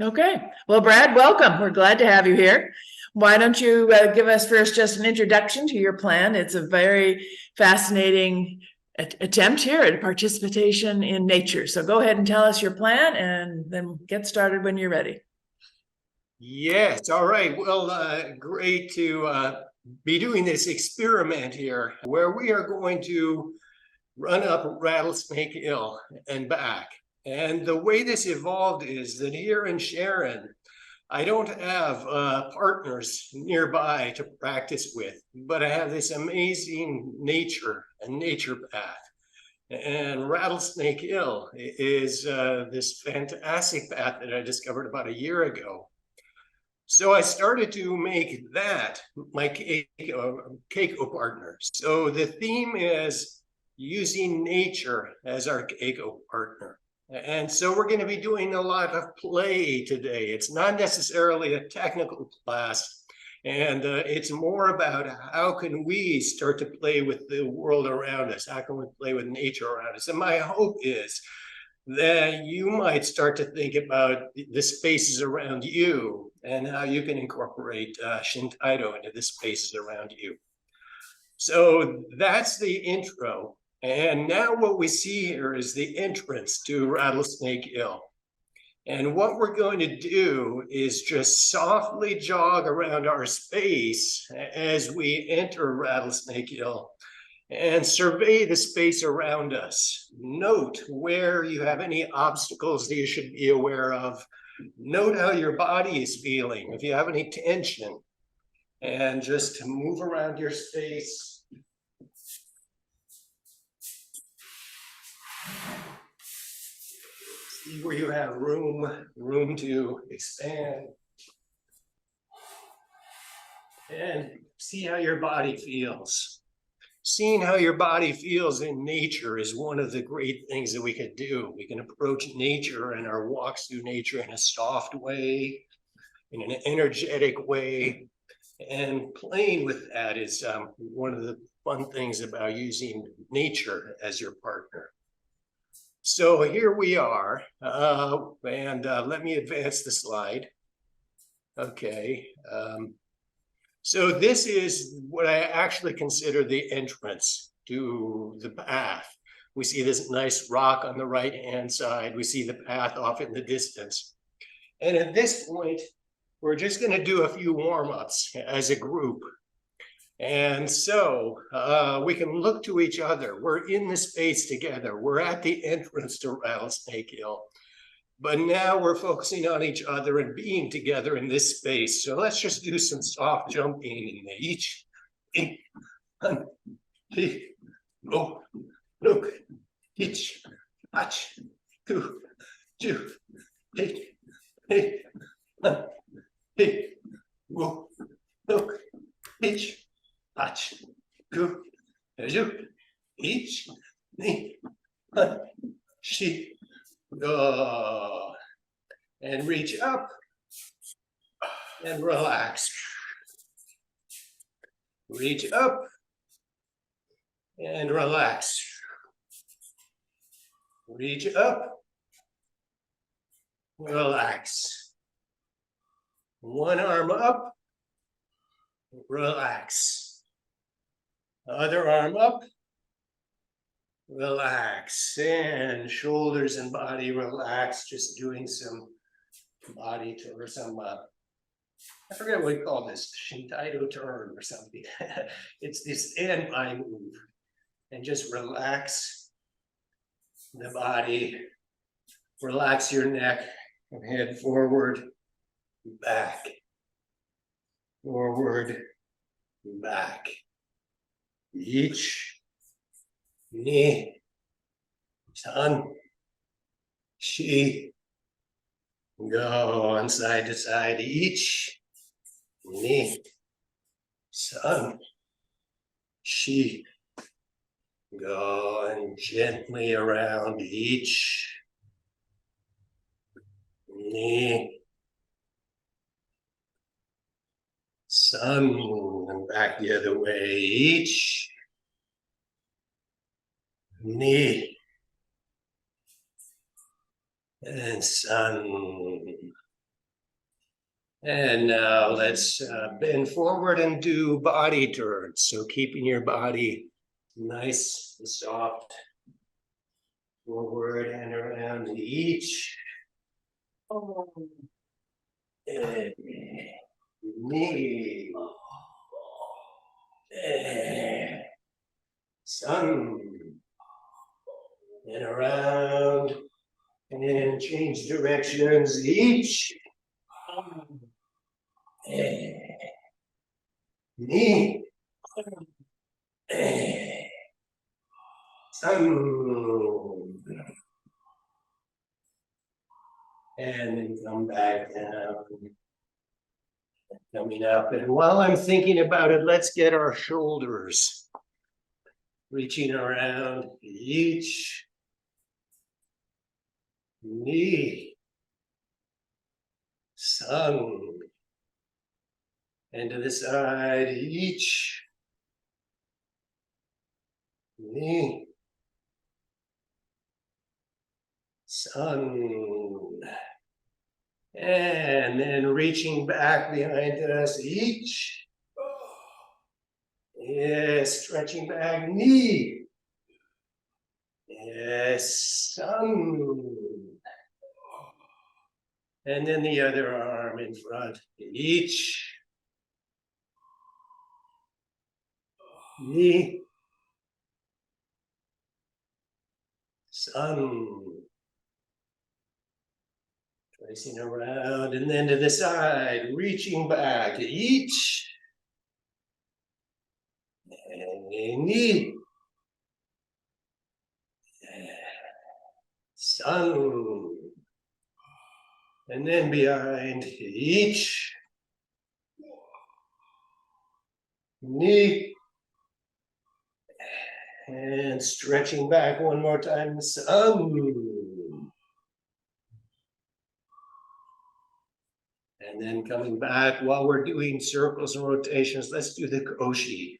Okay. Well, Brad, welcome. We're glad to have you here. Why don't you give us first just an introduction to your plan? It's a very fascinating attempt here at participation in nature. So go ahead and tell us your plan and then get started when you're ready. Yes, all right. Well, great to be doing this experiment here where we are going to run up Rattlesnake Hill and back. And the way this evolved is that here in Sharon, I don't have partners nearby to practice with, but I have this amazing nature path. And Rattlesnake Hill is this fantastic path that I discovered about a year ago. So I started to make that my Keiko partner. So the theme is using nature as our Keiko partner. And so we're going to be doing a lot of play today. It's not necessarily a technical class, and it's more about how can we start to play with the world around us? How can we play with nature around us? And my hope is that you might start to think about the spaces around you and how you can incorporate Shintaido into the spaces around you. So that's the intro. And now what we see here is the entrance to Rattlesnake Hill. And what we're going to do is just softly jog around our space as we enter Rattlesnake Hill and survey the space around us. Note where you have any obstacles that you should be aware of. Note how your body is feeling, if you have any tension, and just move around your space. See where you have room to expand. And see how your body feels. Seeing how your body feels in nature is one of the great things that we could do. We can approach nature and our walks through nature in a soft way, in an energetic way. And playing with that is one of the fun things about using nature as your partner. So here we are, and let me advance the slide. Okay. So this is what I actually consider the entrance to the path. We see this nice rock on the right-hand side. We see the path off in the distance. And at this point, we're just going to do a few warm-ups as a group. And so we can look to each other. We're in the space together. We're at the entrance to Rattlesnake Hill. But now we're focusing on each other and being together in this space. So let's just do some soft jumping in each. Go, look, each, touch, two, hey, go, look, each, touch, two, each, she. And reach up and relax. Reach up and relax. Reach up, relax. One arm up, relax. Other arm up, relax, and shoulders and body relax, just doing some body or some, I forget what we call this, Shintaido turn or something. It's this end eye move. And just relax the body, relax your neck, and head forward, back, forward, back. Each knee, sun, she, go on side to side, each knee, sun, she, go and gently around each knee, sun, and back the other way, each knee, and sun, And now let's bend forward and do body turns. So keeping your body nice and soft. Forward and around each. Knee. Sun. And around. And change directions each. Knee. Sun. And then come back down. Coming up. And while I'm thinking about it, let's get our shoulders reaching around each knee. Sun. And to the side, each knee. Sun. And then reaching back behind us, each. Yes, stretching back, knee. Yes, sun. And then the other arm in front, each. Knee. Sun. Tracing around and then to the side, reaching back, each. And knee. Sun. And then behind, each. Knee. And stretching back one more time, sun. And then coming back while we're doing circles and rotations, let's do the koshi.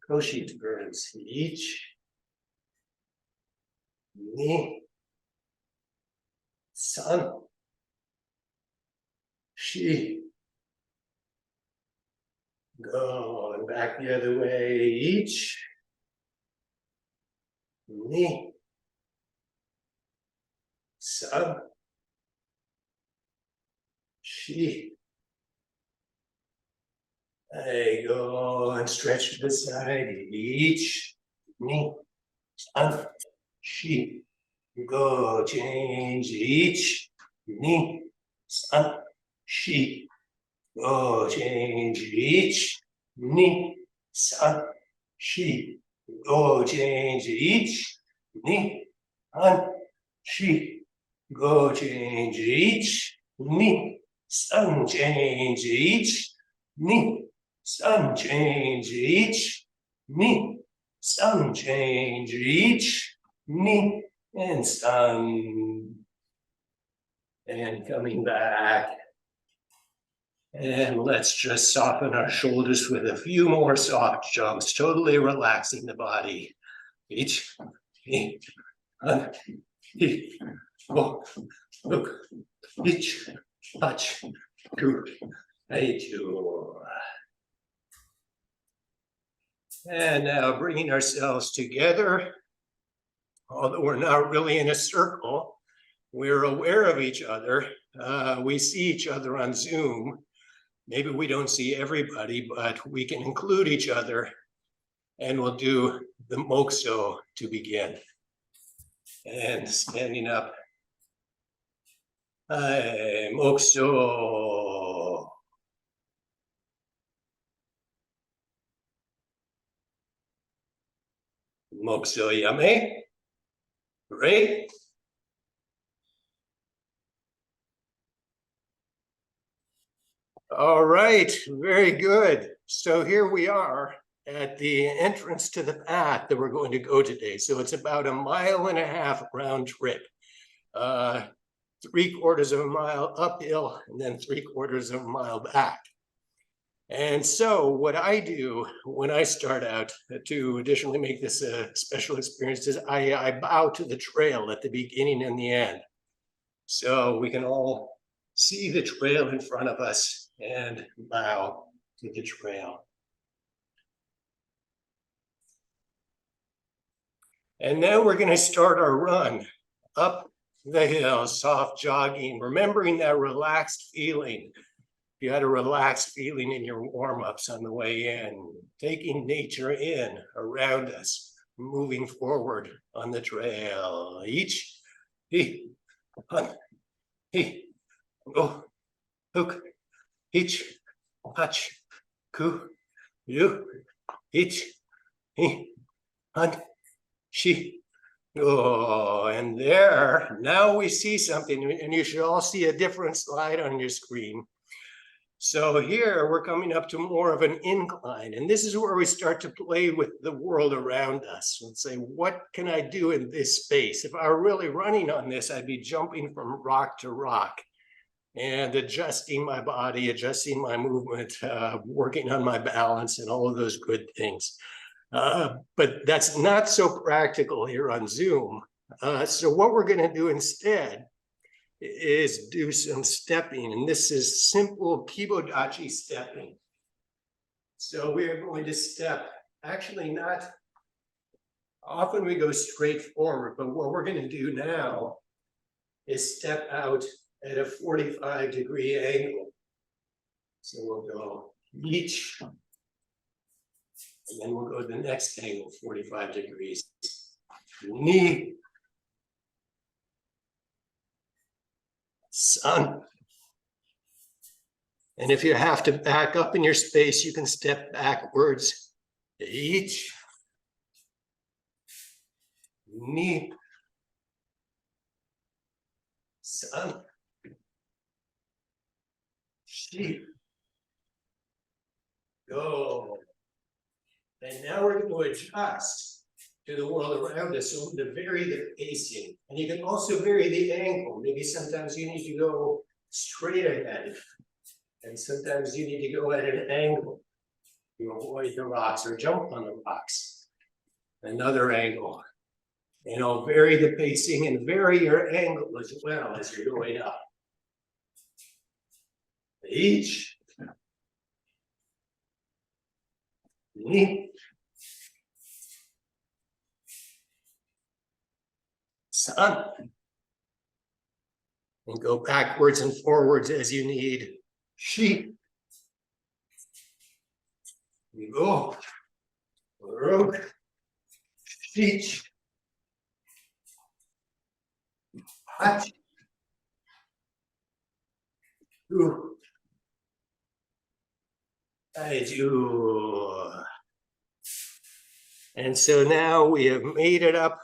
Koshi turns, each. Knee. Sun. Shi. Go and back the other way, each. Knee. Sun. Shi. There you go, and stretch to the side, each. Knee. Sun. Shi. Go, change, each. Knee. Sun. Shi. Go, change, each. Knee. Sun. Shi. Go, change, each. Knee. Sun. Shi. Go, change, each. Knee. Sun. Change, each. Knee. Sun. Change, each. Knee. Sun. Change, each. Knee. And sun. And coming back. And let's just soften our shoulders with a few more soft jumps, totally relaxing the body. Each, look, each, touch, good, thank you. And now bringing ourselves together, although we're not really in a circle, we're aware of each other. We see each other on Zoom. Maybe we don't see everybody, but we can include each other, and we'll do the mokso to begin. And standing up. Mokso. Mokso yame. Great. All right, very good. So here we are at the entrance to the path that we're going to go today. So it's about 1.5 miles round trip. 3/4 of a mile uphill and then 3/4 of a mile back. And so what I do when I start out to additionally make this a special experience is I bow to the trail at the beginning and the end. So we can all see the trail in front of us and bow to the trail. And now we're going to start our run up the hill, soft jogging, remembering that relaxed feeling. You had a relaxed feeling in your warm-ups on the way in, taking nature in around us, moving forward on the trail. Each, he, hunt, he, go, hook, each, touch, ku, you, each, he, hunt, she. Oh, and there, now we see something, and you should all see a different slide on your screen. So here we're coming up to more of an incline, and this is where we start to play with the world around us and say, what can I do in this space? If I were really running on this, I'd be jumping from rock to rock and adjusting my body, adjusting my movement, working on my balance and all of those good things. But that's not so practical here on Zoom. So what we're going to do instead is do some stepping, and this is simple kibodachi stepping. So we are going to step, actually not, often we go straight forward, but what we're going to do now is step out at a 45-degree angle. So we'll go each, and then we'll go to the next angle, 45 degrees. Knee, sun. And if you have to back up in your space, you can step backwards. Each, knee, sun, sheep, go. And now we're going to adjust to the world around us, so to vary the pacing. And you can also vary the angle. Maybe sometimes you need to go straight ahead, and sometimes you need to go at an angle. You avoid the rocks or jump on the rocks. Another angle. You know, vary the pacing and vary your angle as well as you're going up. Each. Knee. Sun. And go backwards and forwards as you need. Sheep. You go. Road. Sheep. Hutch. Ooh. I do. And so now we have made it up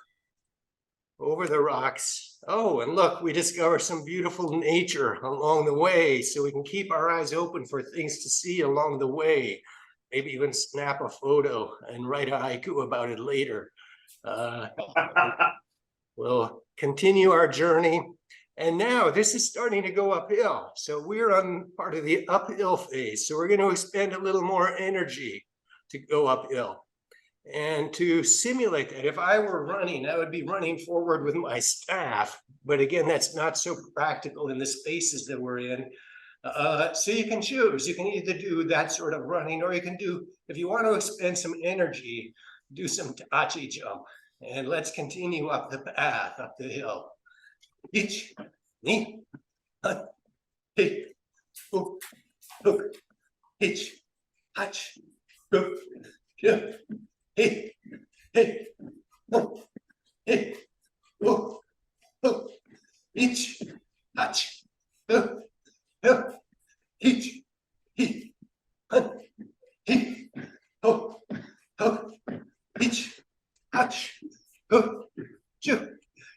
over the rocks. Oh, and look, we discover some beautiful nature along the way, so we can keep our eyes open for things to see along the way. Maybe even snap a photo and write a haiku about it later. We'll continue our journey. And now this is starting to go uphill. So we're on part of the uphill phase. So we're going to expend a little more energy to go uphill. And to simulate that, if I were running, I would be running forward with my staff. But again, that's not so practical in the spaces that we're in. So you can choose. You can either do that sort of running, or you can do, if you want to expend some energy, do some tachi jump. And let's continue up the path, up the hill. Each, knee, hut, hit, hook, hook, hitch, hutch, hook, hook. Hey, hey, hook, hey, hook, hook, each, touch, hook, hook, each, he, hunt, he, hook, hook, each, touch, hook, shoot.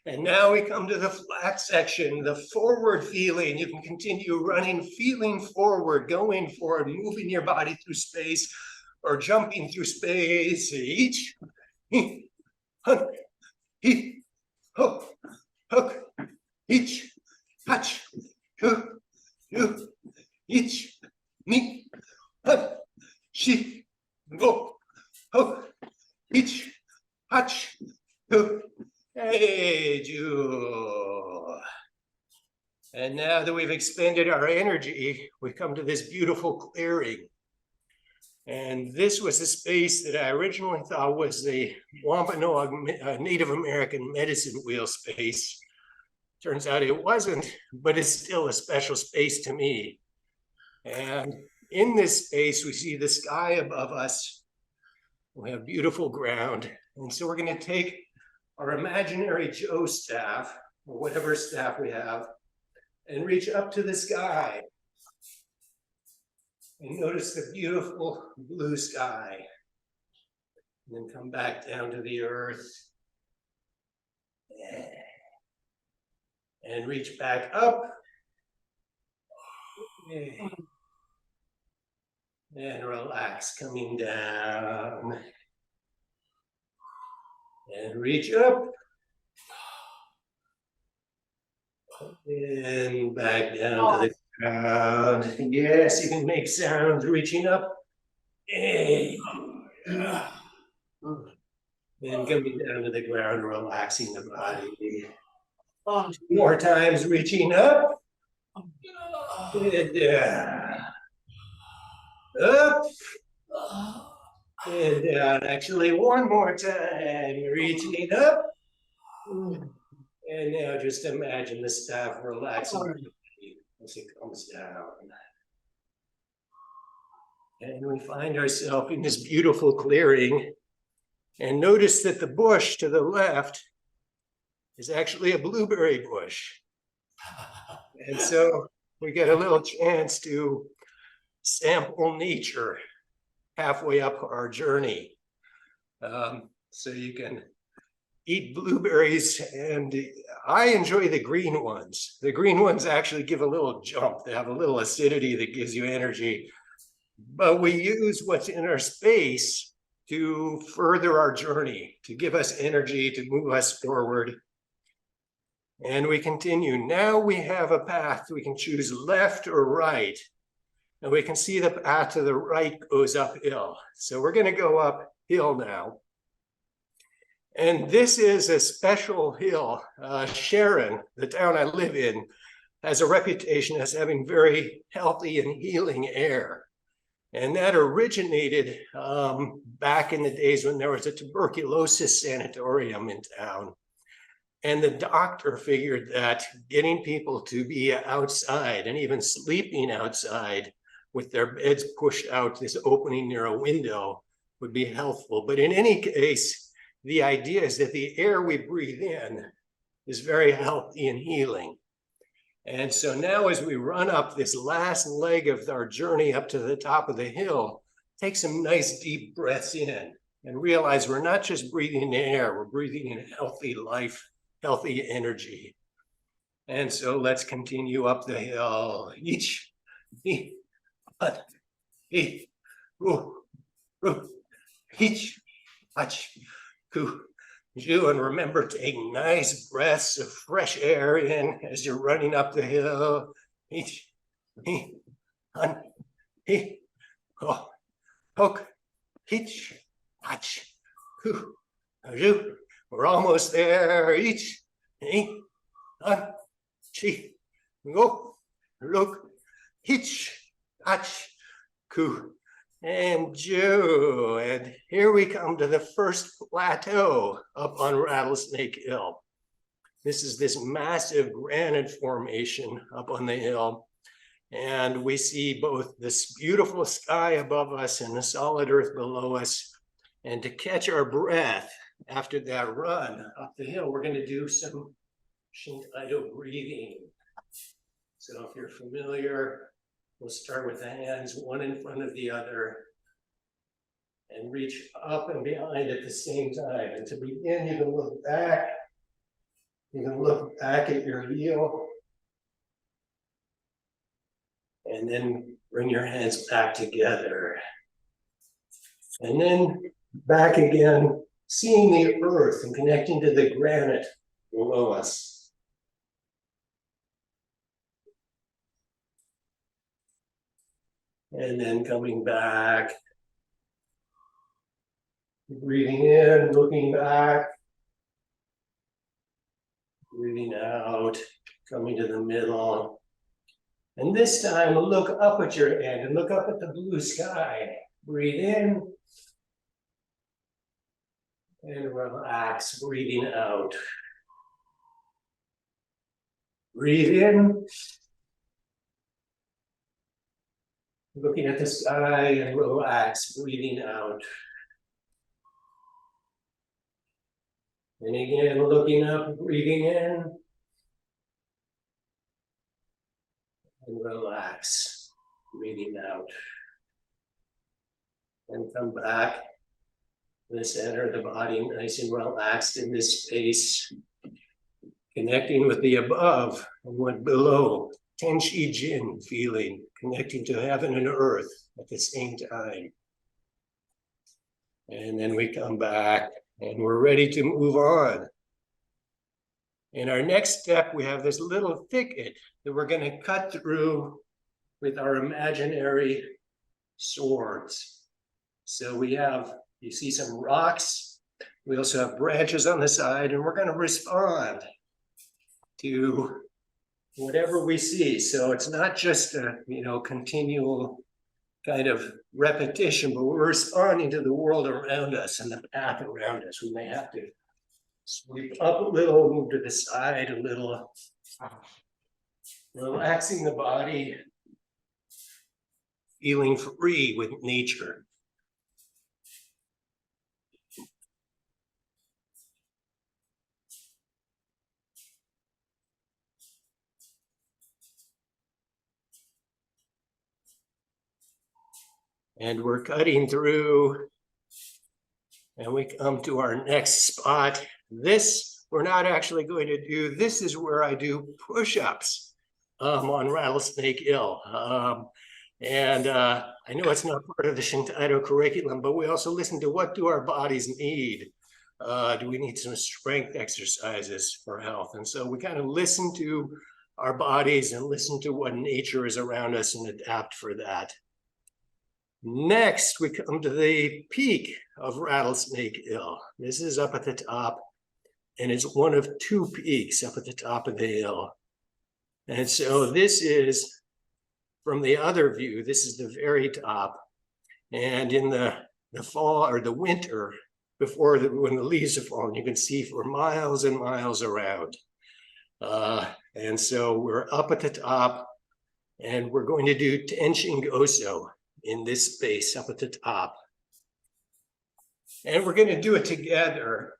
And now we come to the flat section, the forward feeling. You can continue running, feeling forward, going forward, moving your body through space, or jumping through space. Each, he, hunt, he, hook, hook, each, touch, hook, hook, each, me, hunt, she, go, hook, each, touch, hook, hey, Jew. And now that we've expended our energy, we come to this beautiful clearing. And this was a space that I originally thought was the Wampanoag Native American medicine wheel space. Turns out it wasn't, but it's still a special space to me. And in this space, we see the sky above us. We have beautiful ground. And so we're going to take our imaginary Joe staff, or whatever staff we have, and reach up to the sky. And notice the beautiful blue sky. And then come back down to the earth. And reach back up. And relax, coming down. And reach up. And back down to the ground. Yes, you can make sounds reaching up. And coming down to the ground, relaxing the body. 2 more times, reaching up. And down. Up. And down. Actually, 1 more time, reaching up. And now just imagine the staff relaxing as it comes down. And we find ourselves in this beautiful clearing. And notice that the bush to the left is actually a blueberry bush. And so we get a little chance to sample nature halfway up our journey. So you can eat blueberries, and I enjoy the green ones. The green ones actually give a little jump. They have a little acidity that gives you energy. But we use what's in our space to further our journey, to give us energy, to move us forward. And we continue. Now we have a path. We can choose left or right. And we can see the path to the right goes uphill. So we're going to go uphill now. And this is a special hill. Sharon, the town I live in, has a reputation as having very healthy and healing air. And that originated back in the days when there was a tuberculosis sanatorium in town. And the doctor figured that getting people to be outside and even sleeping outside with their beds pushed out this opening near a window would be helpful. But in any case, the idea is that the air we breathe in is very healthy and healing. And so now as we run up this last leg of our journey up to the top of the hill, take some nice deep breaths in and realize we're not just breathing in air, we're breathing in healthy life, healthy energy. And so let's continue up the hill. Each, each, and remember, take nice breaths of fresh air in as you're running up the hill. We're almost there. And Joe, and here we come to the first plateau up on Rattlesnake Hill. This is this massive granite formation up on the hill. And we see both this beautiful sky above us and the solid earth below us. And to catch our breath after that run up the hill, we're going to do some Shintaido breathing. So if you're familiar, we'll start with the hands one in front of the other and reach up and behind at the same time. And to begin, you can look back. You can look back at your heel. And then bring your hands back together. And then back again, seeing the earth and connecting to the granite below us. And then coming back, breathing in, looking back, breathing out, coming to the middle. And this time, look up at your end and look up at the blue sky. Breathe in. And relax, breathing out. Breathe in. Looking at the sky and relax, breathing out. And again, looking up, breathing in. And relax, breathing out. And come back to the center of the body, nice and relaxed in this space. Connecting with the above and what below. Tenshi Jin feeling, connecting to heaven and earth at the same time. And then we come back and we're ready to move on. In our next step, we have this little thicket that we're going to cut through with our imaginary swords. So we have, you see some rocks. We also have branches on the side, and we're going to respond to whatever we see. So it's not just a, continual kind of repetition, but we're responding to the world around us and the path around us. We may have to sweep up a little, move to the side a little, relaxing the body, feeling free with nature. And we're cutting through, and we come to our next spot. This, we're not actually going to do. This is where I do push-ups on Rattlesnake Hill. I know it's not part of the Shintaido curriculum, but we also listen to what do our bodies need? Do we need some strength exercises for health? And so we kind of listen to our bodies and listen to what nature is around us and adapt for that. Next, we come to the peak of Rattlesnake Hill. This is up at the top, and it's one of two peaks up at the top of the hill. And so this is, from the other view, this is the very top. And in the fall or the winter, when the leaves are falling, you can see for miles and miles around. And so we're up at the top, and we're going to do Tenshin Goso in this space up at the top. And we're going to do it together.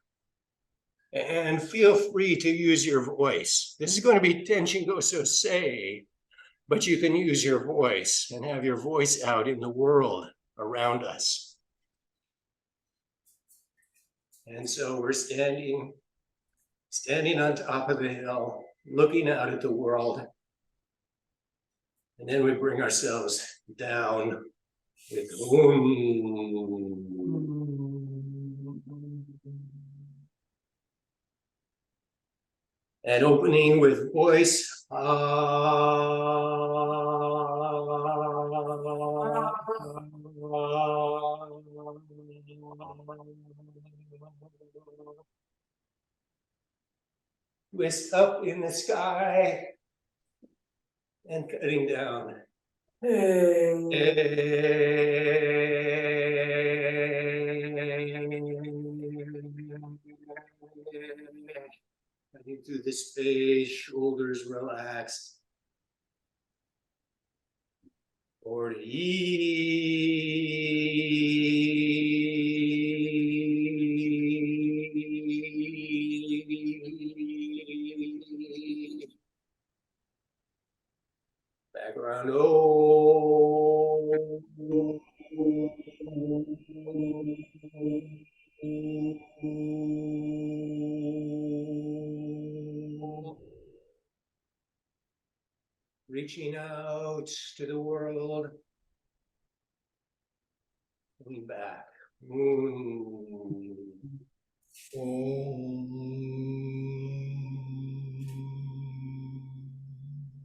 And feel free to use your voice. This is going to be Tenshin Goso Sei, but you can use your voice and have your voice out in the world around us. And so we're standing on top of the hill, looking out at the world. And then we bring ourselves down with and opening with voice. Twist up in the sky and cutting down. Cutting through the space, shoulders relaxed. Or background. Reaching out to the world. Coming back.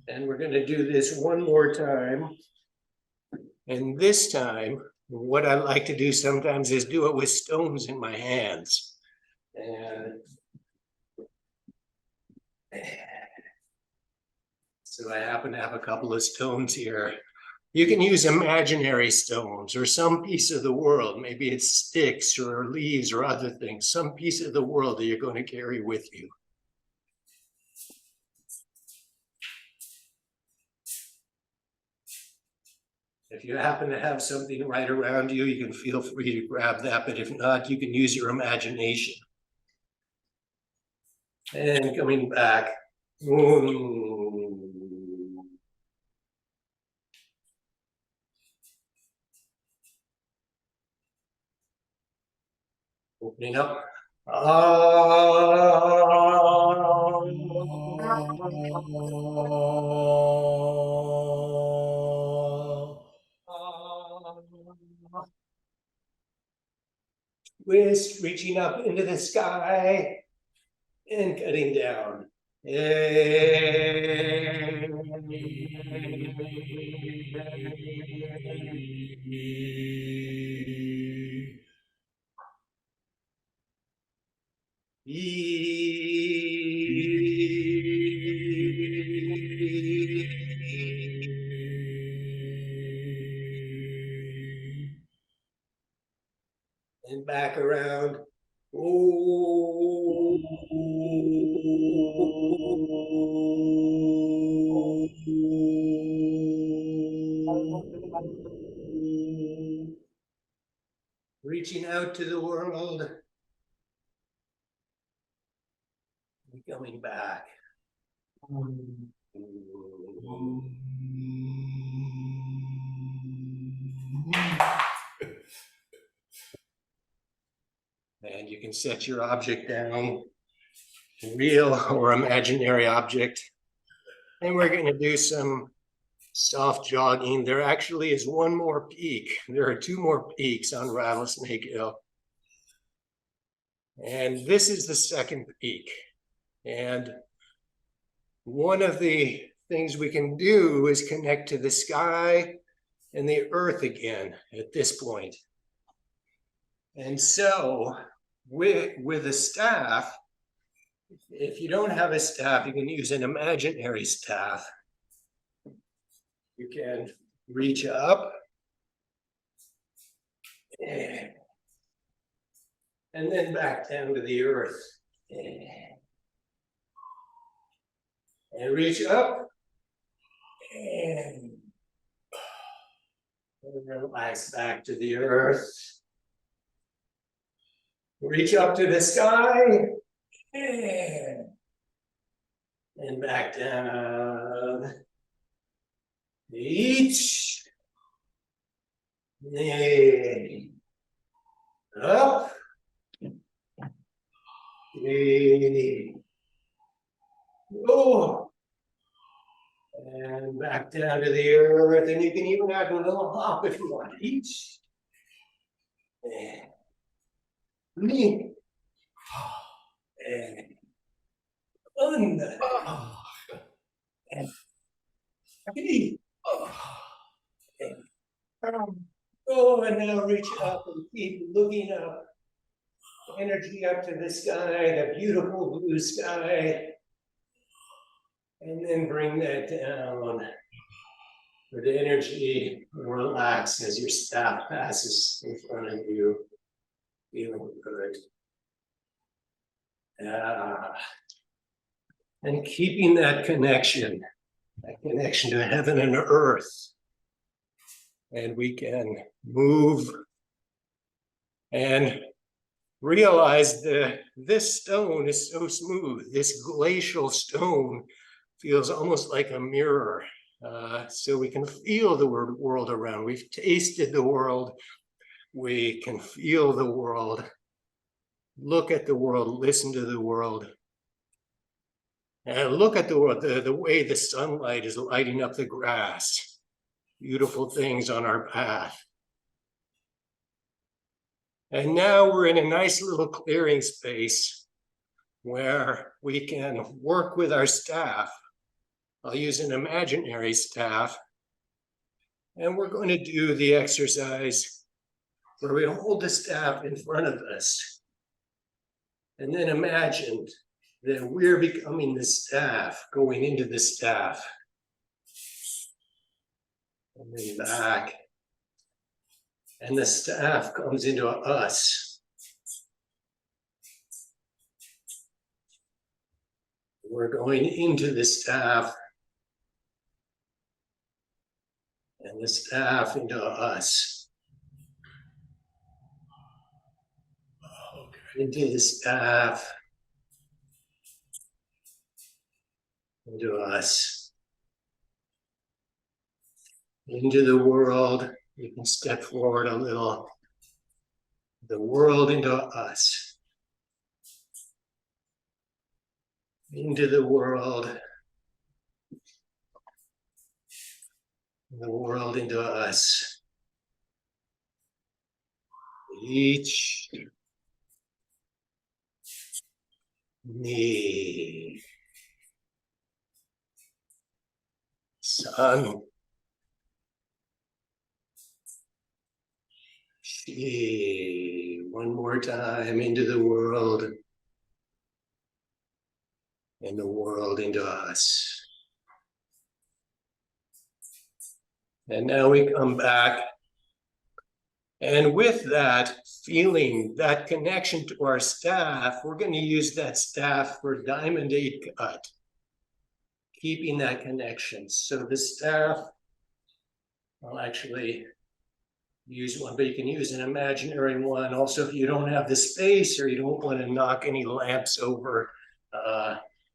And we're going to do this one more time. And this time, what I like to do sometimes is do it with stones in my hands. And So I happen to have a couple of stones here. You can use imaginary stones or some piece of the world. Maybe it's sticks or leaves or other things, some piece of the world that you're going to carry with you. If you happen to have something right around you, you can feel free to grab that, but if not, you can use your imagination. And coming back. Opening up. Twist, reaching up into the sky and cutting down. And back around. Reaching out to the world. And coming back. And you can set your object down, real or imaginary object. And we're going to do some soft jogging. There actually is one more peak. There are two more peaks on Rattlesnake Hill. And this is the second peak. And one of the things we can do is connect to the sky and the earth again at this point. And so with a staff, if you don't have a staff, you can use an imaginary staff. You can reach up and then back down to the earth. And reach up and relax back to the earth. Reach up to the sky and back down. Each up. Oh, and back down to the earth, and you can even add a little hop if you want. Each. Me. And under. And three. Oh, and now reach up and keep looking up. Energy up to the sky, the beautiful blue sky. And then bring that down. For the energy, relax as your staff passes in front of you. Feeling good. And keeping that connection to heaven and earth. And we can move and realize that this stone is so smooth. This glacial stone feels almost like a mirror. So we can feel the world around. We've tasted the world. We can feel the world. Look at the world, listen to the world. And look at the world, the way the sunlight is lighting up the grass. Beautiful things on our path. And now we're in a nice little clearing space where we can work with our staff. I'll use an imaginary staff. And we're going to do the exercise where we hold the staff in front of us. And then imagine that we're becoming the staff, going into the staff. and then back. And the staff comes into us. We're going into the staff, and the staff into us. Into the staff, into us, into the world. You can step forward a little. The world into us, into the world into us. Each me, sun, she. One more time into the world, and the world into us. And now we come back, and with that feeling, that connection to our staff, we're going to use that staff for diamond 8 cut, keeping that connection. So the staff, I'll actually use one, but you can use an imaginary one. Also, if you don't have the space or you don't want to knock any lamps over,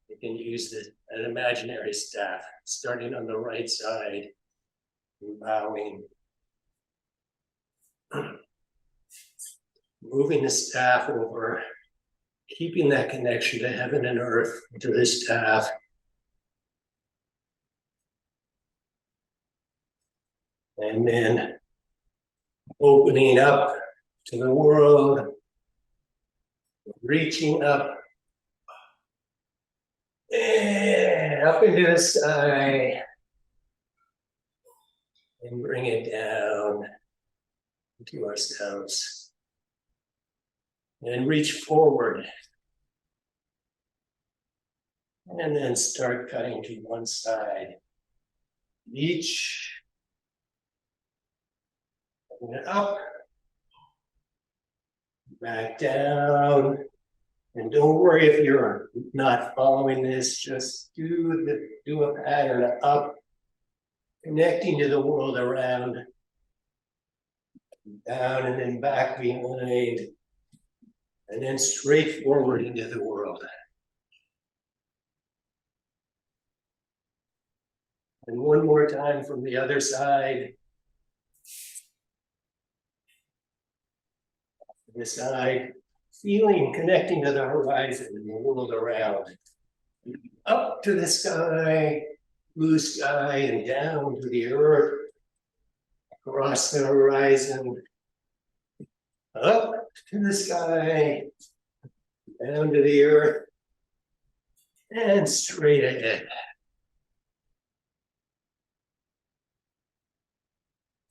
you can use an imaginary staff, starting on the right side, bowing. Moving the staff over, keeping that connection to heaven and earth, to the staff. And then opening up to the world, reaching up, and up into the sky, and bring it down to ourselves. And reach forward. And then start cutting to one side. Each. And up. Back down. And don't worry if you're not following this, just do a pattern up, connecting to the world around, down and then back behind, and then straight forward into the world. And one more time from the other side. This side. Feeling, connecting to the horizon and the world around. Up to the sky, blue sky, and down to the earth. Across the horizon. Up to the sky, down to the earth, and straight ahead.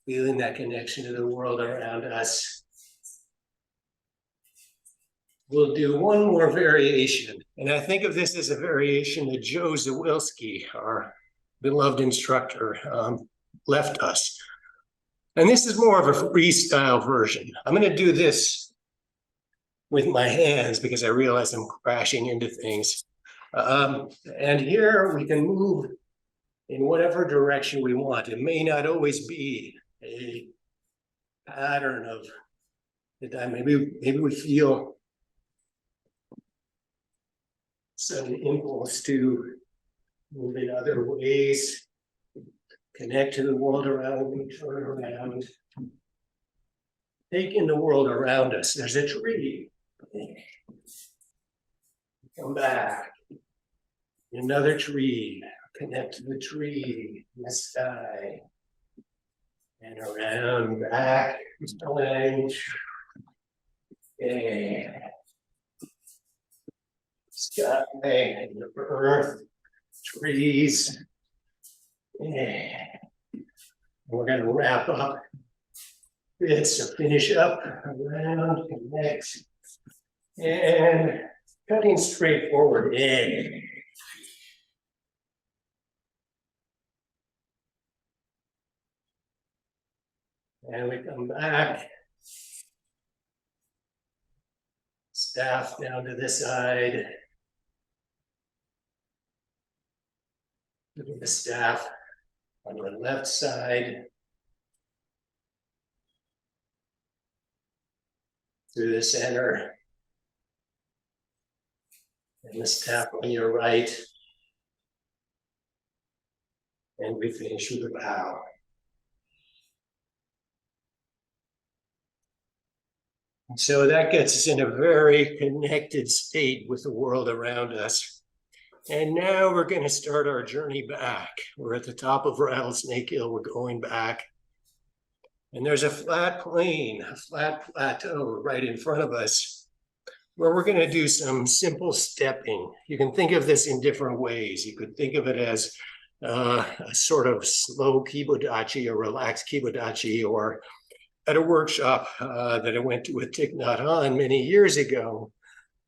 Feeling that connection to the world around us. We'll do one more variation. And I think of this as a variation that Joe Zawilski, our beloved instructor, left us. And this is more of a freestyle version. I'm going to do this with my hands because I realize I'm crashing into things. And here we can move in whatever direction we want. It may not always be a pattern of the time. Maybe we feel some impulse to move in other ways, connect to the world around me, turn around, take in the world around us. There's a tree. Come back. Another tree. Connect to the tree, the sky, and around, back, yeah. Sky, and the earth, trees. Yeah. We're going to wrap up bits to finish up, around, connect, and cutting straight forward. Yeah. And we come back. Staff down to this side. The staff on the left side. Through the center. And the staff on your right. And we finish with a bow. So that gets us in a very connected state with the world around us. And now we're going to start our journey back. We're at the top of Rattlesnake Hill. We're going back. And there's a flat plain, a flat plateau right in front of us where we're going to do some simple stepping. You can think of this in different ways. You could think of it as a sort of slow kibodachi or relaxed kibodachi, or at a workshop that I went to with Thich Nhat Hanh many years ago,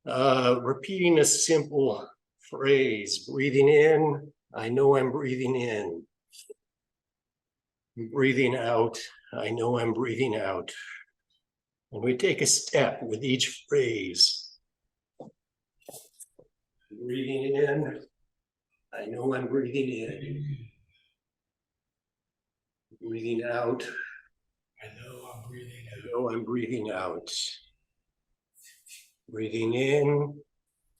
repeating a simple phrase, breathing in, I know I'm breathing in. Breathing out, I know I'm breathing out. And we take a step with each phrase. Breathing in, I know I'm breathing in. Breathing out, I know I'm breathing I out. know I'm breathing out. Breathing in,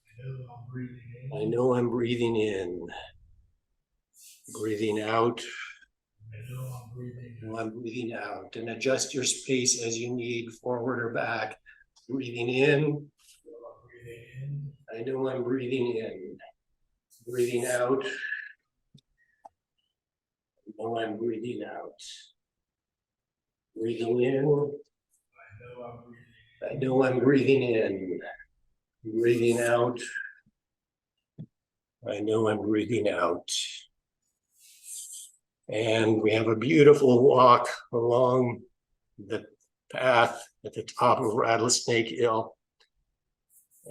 I know I'm breathing in. I know I'm breathing in. Breathing out, I know I'm breathing I know out. I'm breathing out. And adjust your space as you need, forward or back. Breathing in, I know I'm breathing in. I know I'm breathing in. Breathing out, I know I'm breathing out. Breathing in, I know I'm breathing I know I'm breathing in. Breathing out, I know I'm breathing out. And we have a beautiful walk along the path at the top of Rattlesnake Hill.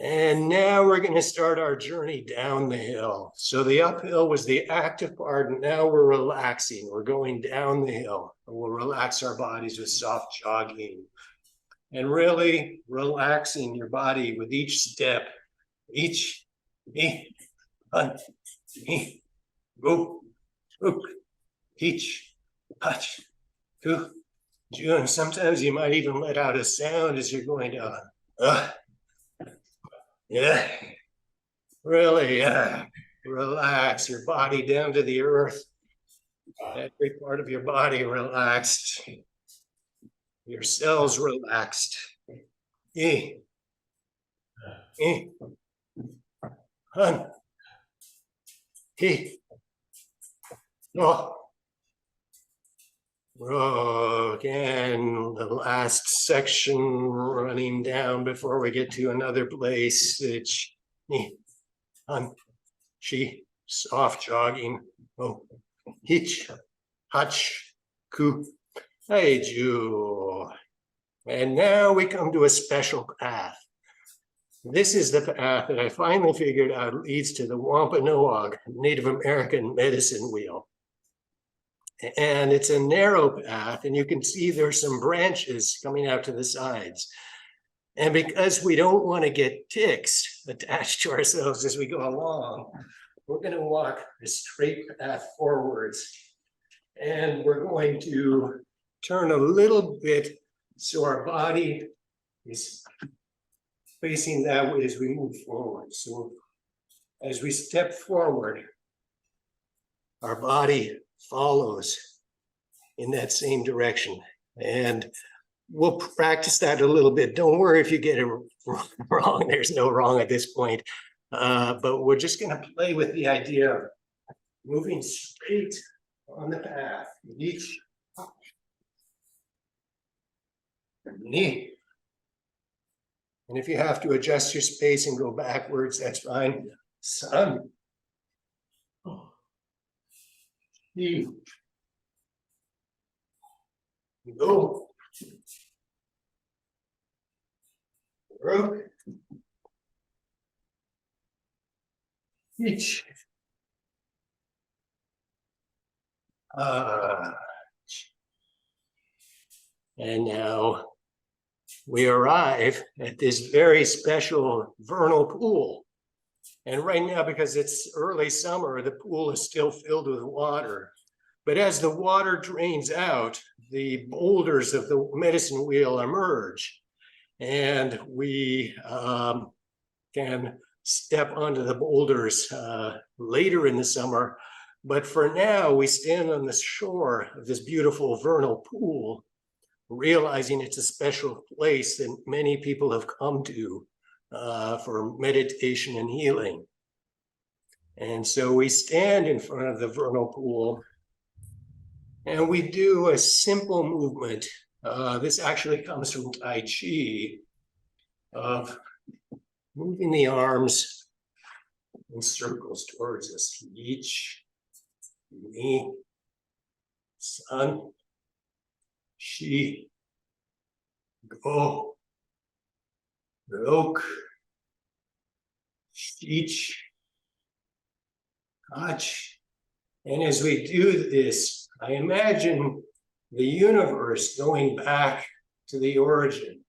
And now we're going to start our journey down the hill. So the uphill was the active part, and now we're relaxing. We're going down the hill. And we'll relax our bodies with soft jogging. And really relaxing your body with each step. Each, go, each, touch, two, and sometimes you might even let out a sound as you're going down. Yeah, really relax your body down to the earth. Every part of your body relaxed. Your cells relaxed. Hun. Oh. Oh, again, the last section running down before we get to another place. It's she soft jogging. Oh, hitch, hutch, coo, hey, Jew. And now we come to a special path. This is the path that I finally figured out leads to the Wampanoag Native American medicine wheel. And it's a narrow path, and you can see there's some branches coming out to the sides. And because we don't want to get ticks attached to ourselves as we go along, we're going to walk a straight path forwards. And we're going to turn a little bit so our body is facing that way as we move forward. So as we step forward, our body follows in that same direction. And we'll practice that a little bit. Don't worry if you get it wrong. There's no wrong at this point. But we're just going to play with the idea of moving straight on the path. Each knee. And if you have to adjust your space and go backwards, that's fine. Sun. Go. Rook. Each. And now we arrive at this very special vernal pool. And right now, because it's early summer, the pool is still filled with water. But as the water drains out, the boulders of the medicine wheel emerge. And we can step onto the boulders later in the summer. But for now, we stand on the shore of this beautiful vernal pool, realizing it's a special place that many people have come to for meditation and healing. And so we stand in front of the vernal pool and we do a simple movement. This actually comes from Tai Chi, of moving the arms in circles towards us. Each, me, sun, she, go, look, each, touch. And as we do this, I imagine the universe going back to the origin,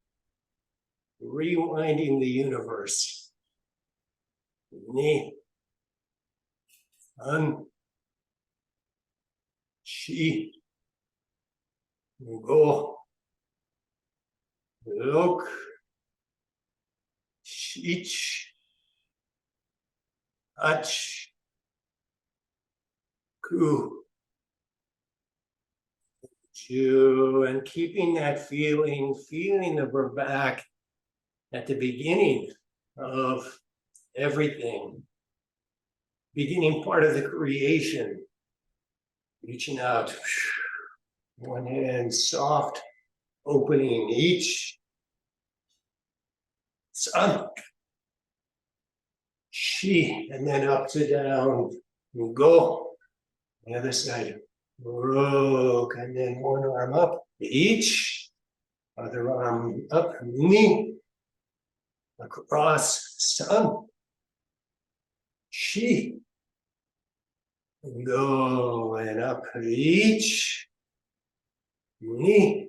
rewinding the universe. Ni, an, shi, go, look, shich, touch, ku, ju, and keeping that feeling that we're back at the beginning of everything, beginning part of the creation, reaching out, one hand, soft, opening each, sun, she, and then up to down, go, the other side, rook, and then one arm up, each, other arm up, knee, across, sun, she, go, and up, each, knee,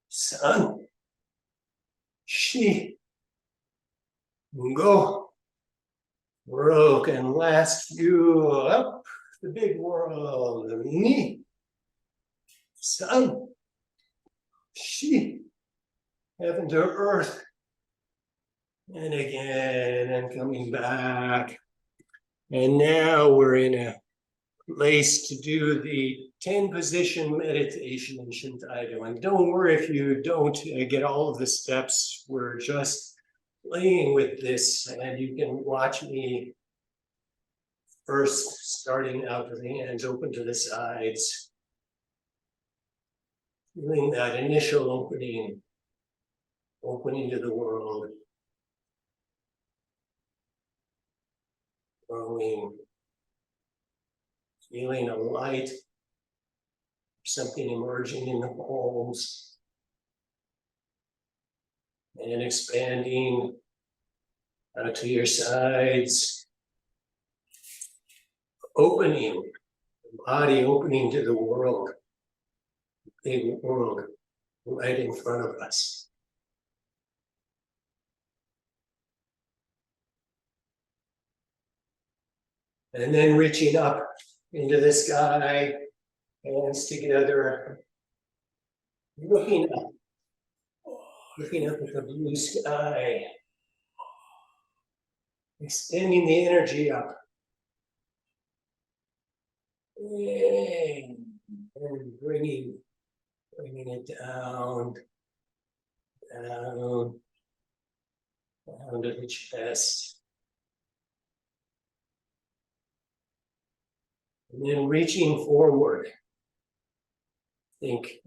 sun, she, go, rook, and last few up, the big world, knee, sun, she, heaven to earth, and again, and coming back. And now we're in a place to do the 10 position meditation in Shintaido. And don't worry if you don't get all of the steps. We're just playing with this, and you can watch me first, starting out with the hands open to the sides. Feeling that initial opening to the world. Growing, feeling a light, something emerging in the palms, and expanding out to your sides, opening, the body opening to the world, big world right in front of us. And then reaching up into the sky, hands together, looking up at the blue sky, extending the energy up. And bringing it down to the chest. And then reaching forward, think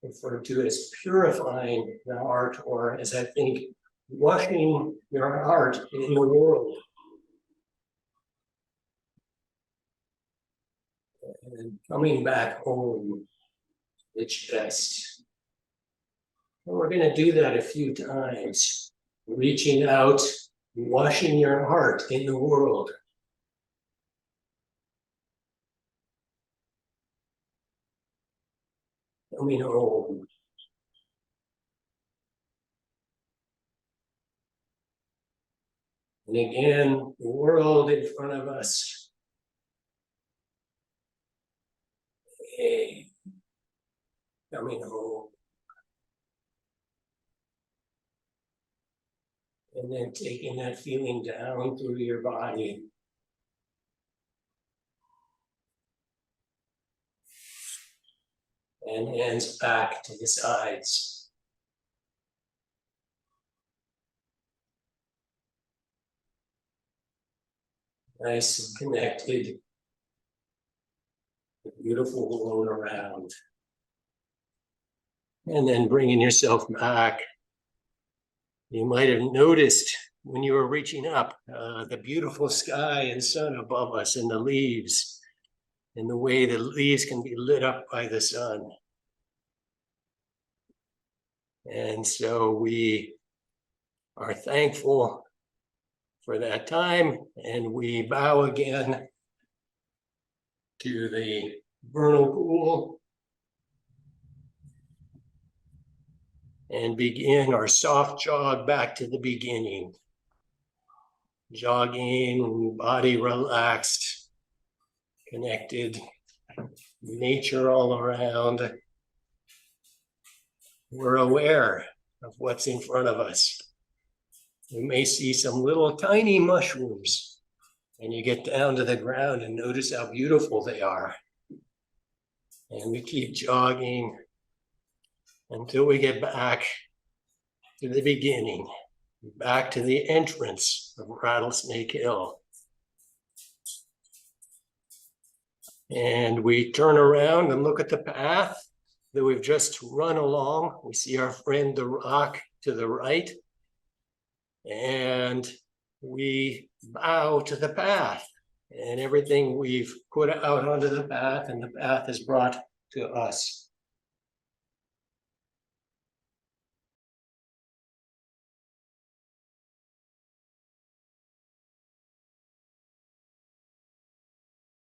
referred to as purifying the heart, or as I think, washing your heart in the world. And coming back home, the chest. And we're going to do that a few times, reaching out, washing your heart in the world. coming home. And again, the world in front of us. Hey, coming home. And then taking that feeling down through your body. And hands back to the sides. Nice and connected. Beautiful all around. And then bringing yourself back. You might have noticed when you were reaching up the beautiful sky and sun above us and the leaves and the way the leaves can be lit up by the sun. And so we are thankful for that time, and we bow again to the vernal pool and begin our soft jog back to the beginning. Jogging, body relaxed, connected, nature all around. We're aware of what's in front of us. You may see some little tiny mushrooms, and you get down to the ground and notice how beautiful they are. And we keep jogging until we get back to the beginning, back to the entrance of Rattlesnake Hill. And we turn around and look at the path that we've just run along. We see our friend the rock to the right. And we bow to the path and everything we've put out onto the path, and the path is brought to us.